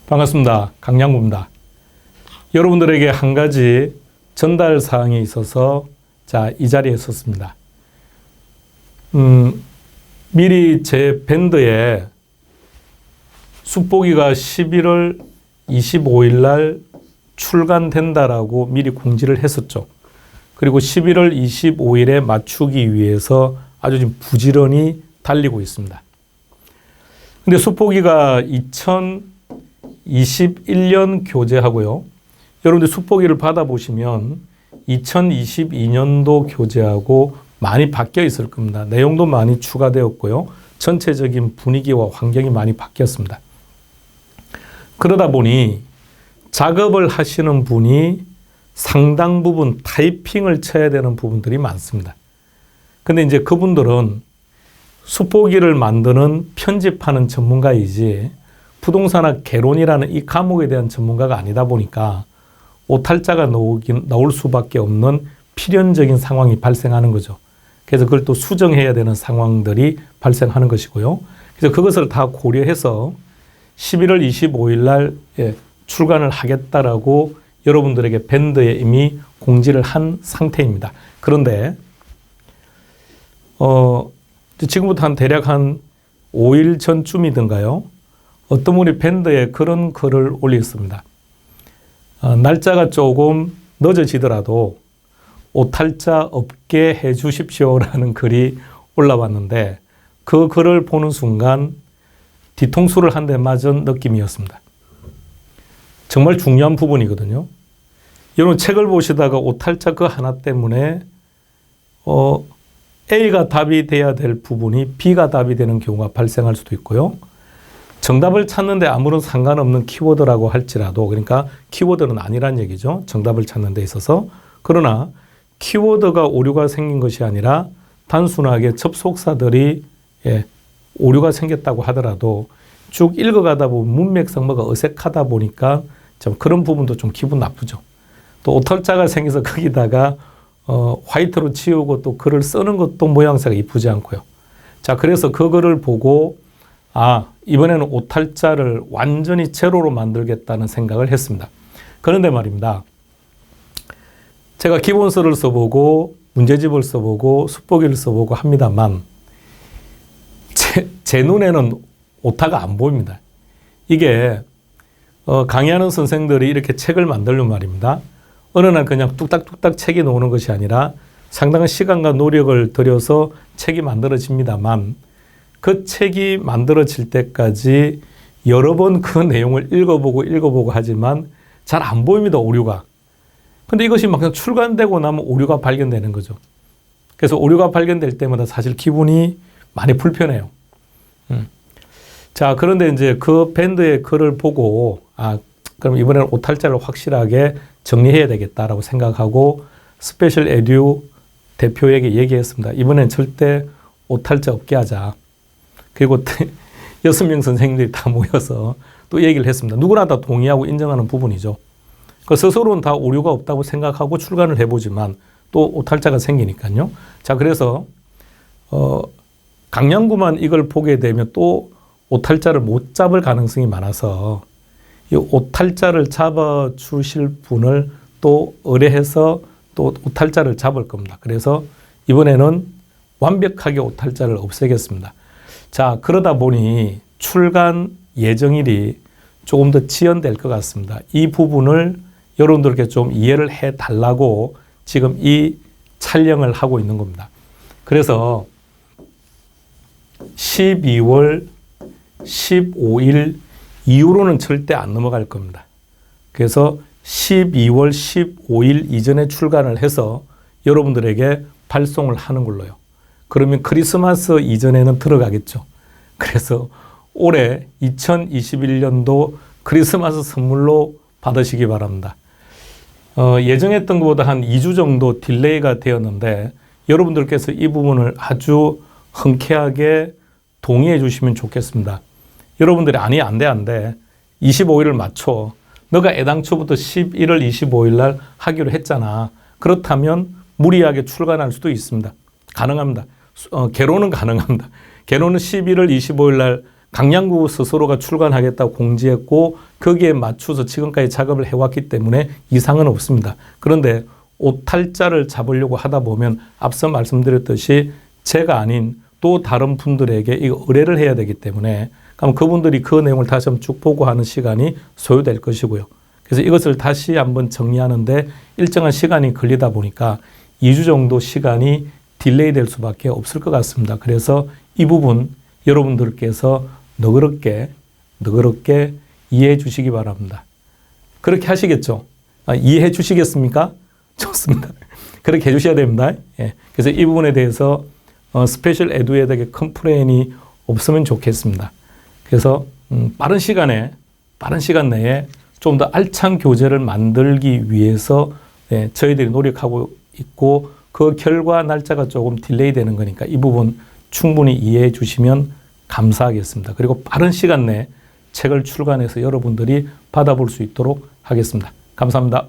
반갑습니다. 강양구입니다. 여러분들에게 한 가지 전달 사항이 있어서 이 자리에 섰습니다. 미리 제 밴드에 숲보기가 11월 25일 날 출간된다라고 미리 공지를 했었죠. 그리고 11월 25일에 맞추기 위해서 아주 지금 부지런히 달리고 있습니다. 근데 숲보기가 2021년 교재하고요. 여러분들 숲보기를 받아보시면 2022년도 교재하고 많이 바뀌어 있을 겁니다. 내용도 많이 추가되었고요. 전체적인 분위기와 환경이 많이 바뀌었습니다. 그러다 보니 작업을 하시는 분이 상당 부분 타이핑을 쳐야 되는 부분들이 많습니다. 근데 이제 그분들은 숲보기를 만드는 편집하는 전문가이지 부동산학 개론이라는 이 과목에 대한 전문가가 아니다 보니까 오탈자가 나올 수밖에 없는 필연적인 상황이 발생하는 거죠. 그래서 그걸 또 수정해야 되는 상황들이 발생하는 것이고요. 그래서 그것을 다 고려해서 11월 25일 날 출간을 하겠다라고 여러분들에게 밴드에 이미 공지를 한 상태입니다. 그런데 지금부터 대략 한 5일 전쯤이든가요. 어떤 분이 밴드에 그런 글을 올렸습니다. 날짜가 조금 늦어지더라도 오탈자 없게 해 주십시오라는 글이 올라왔는데 그 글을 보는 순간 뒤통수를 한 대 맞은 느낌이었습니다. 정말 중요한 부분이거든요. 여러분 책을 보시다가 오탈자 그 하나 때문에 A가 답이 돼야 될 부분이 B가 답이 되는 경우가 발생할 수도 있고요. 정답을 찾는데 아무런 상관없는 키워드라고 할지라도, 그러니까 키워드는 아니란 얘기죠. 정답을 찾는 데 있어서. 그러나 키워드가 오류가 생긴 것이 아니라 단순하게 접속사들이 오류가 생겼다고 하더라도 쭉 읽어가다 보면 문맥상모가 어색하다 보니까 좀 그런 부분도 좀 기분 나쁘죠. 또 오탈자가 생겨서 거기다가 화이트로 지우고 또 글을 쓰는 것도 모양새가 이쁘지 않고요. 자, 그래서 그 글을 보고 이번에는 오탈자를 완전히 제로로 만들겠다는 생각을 했습니다. 그런데 말입니다. 제가 기본서를 써보고 문제집을 써보고 숲보기를 써보고 합니다만 제 눈에는 오타가 안 보입니다. 이게 강의하는 선생들이 이렇게 책을 만들면 말입니다. 어느 날 그냥 뚝딱뚝딱 책이 나오는 것이 아니라 상당한 시간과 노력을 들여서 책이 만들어집니다만 그 책이 만들어질 때까지 여러 번 그 내용을 읽어보고 하지만 잘 안 보입니다, 오류가. 근데 이것이 막상 출간되고 나면 오류가 발견되는 거죠. 그래서 오류가 발견될 때마다 사실 기분이 많이 불편해요. 자, 그런데 이제 그 밴드의 글을 보고, 그럼 이번에는 오탈자를 확실하게 정리해야 되겠다라고 생각하고 스페셜 에듀 대표에게 얘기했습니다. 이번엔 절대 오탈자 없게 하자. 그리고 6명 선생님들이 다 모여서 또 얘기를 했습니다. 누구나 다 동의하고 인정하는 부분이죠. 그 스스로는 다 오류가 없다고 생각하고 출간을 해보지만 또 오탈자가 생기니까요. 자, 그래서 강양구만 이걸 보게 되면 또 오탈자를 못 잡을 가능성이 많아서 이 오탈자를 잡아 주실 분을 또 의뢰해서 또 오탈자를 잡을 겁니다. 그래서 이번에는 완벽하게 오탈자를 없애겠습니다. 자, 그러다 보니 출간 예정일이 조금 더 지연될 것 같습니다. 이 부분을 여러분들께 좀 이해를 해 달라고 지금 이 촬영을 하고 있는 겁니다. 그래서 12월 15일 이후로는 절대 안 넘어갈 겁니다. 그래서 12월 15일 이전에 출간을 해서 여러분들에게 발송을 하는 걸로요. 그러면 크리스마스 이전에는 들어가겠죠. 그래서 올해 2021년도 크리스마스 선물로 받으시기 바랍니다. 예정했던 것보다 한 2주 정도 딜레이가 되었는데 여러분들께서 이 부분을 아주 흔쾌하게 동의해 주시면 좋겠습니다. 여러분들이 안 돼. 25일을 맞춰. 너가 애당초부터 11월 25일 날 하기로 했잖아. 그렇다면 무리하게 출간할 수도 있습니다. 가능합니다. 개론은 가능합니다. 개론은 11월 25일 날 강양구 스스로가 출간하겠다고 공지했고 거기에 맞춰서 지금까지 작업을 해왔기 때문에 이상은 없습니다. 그런데 오탈자를 잡으려고 하다 보면 앞서 말씀드렸듯이 제가 아닌 또 다른 분들에게 이거 의뢰를 해야 되기 때문에 그럼 그분들이 그 내용을 다시 한번 쭉 보고 하는 시간이 소요될 것이고요. 그래서 이것을 다시 한번 정리하는데 일정한 시간이 걸리다 보니까 2주 정도 시간이 딜레이 될 수밖에 없을 것 같습니다. 그래서 이 부분 여러분들께서 너그럽게 이해해 주시기 바랍니다. 그렇게 하시겠죠? 이해해 주시겠습니까? 좋습니다. 그렇게 해주셔야 됩니다. 예. 그래서 이 부분에 대해서 스페셜 에듀에게 컴플레인이 없으면 좋겠습니다. 그래서 빠른 시간 내에 좀 더 알찬 교재를 만들기 위해서 저희들이 노력하고 있고 그 결과 날짜가 조금 딜레이 되는 거니까 이 부분 충분히 이해해 주시면 감사하겠습니다. 그리고 빠른 시간 내에 책을 출간해서 여러분들이 받아볼 수 있도록 하겠습니다. 감사합니다.